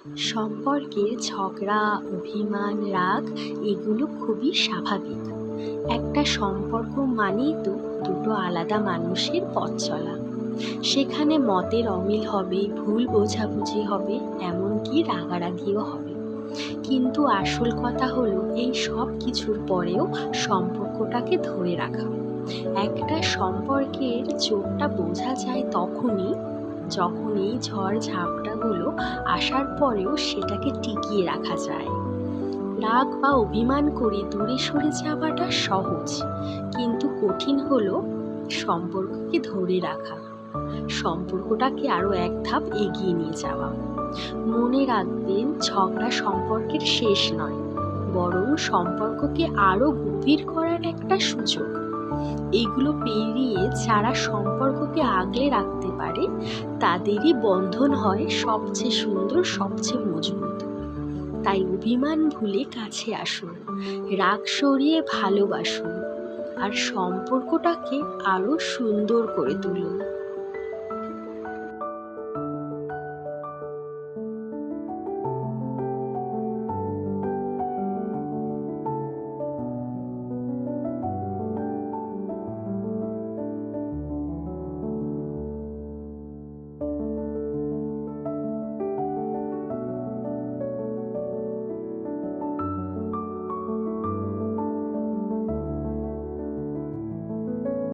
সম্পর্কের ঝগড়া, অভিমান, রাগ এগুলো খুবই স্বাভাবিক। একটা সম্পর্ক মানেই তো দুটো আলাদা মানুষের পথ চলা। সেখানে মতের অমিল হবে, ভুল বোঝাবুঝি হবে, এমনকি রাগারাগিও হবে। কিন্তু আসল কথা হলো এই সব কিছুর পরেও সম্পর্কটাকে ধরে রাখা। একটা সম্পর্কের জোরটা বোঝা যায় তখনই যখন এই ঝড় ঝাপটাগুলো আসার পরেও সেটাকে টিকিয়ে রাখা যায়। রাগ বা অভিমান করে দূরে সরে যাওয়াটা সহজ, কিন্তু কঠিন হলো সম্পর্ককে ধরে রাখা, সম্পর্কটাকে আরো এক ধাপ এগিয়ে নিয়ে যাওয়া। মনে রাখবেন, ঝগড়া সম্পর্কের শেষ নয়, বরং সম্পর্ককে আরো গভীর করার একটা সুযোগ। এগুলো পেরিয়ে যারা সম্পর্ককে আগলে রাখতে পারে তাদেরই বন্ধন হয় সবচেয়ে সুন্দর, সবচেয়ে মজবুত। তাই অভিমান ভুলে কাছে আসুন, রাগ সরিয়ে ভালোবাসুন, আর সম্পর্কটাকে আরো সুন্দর করে তুলুন।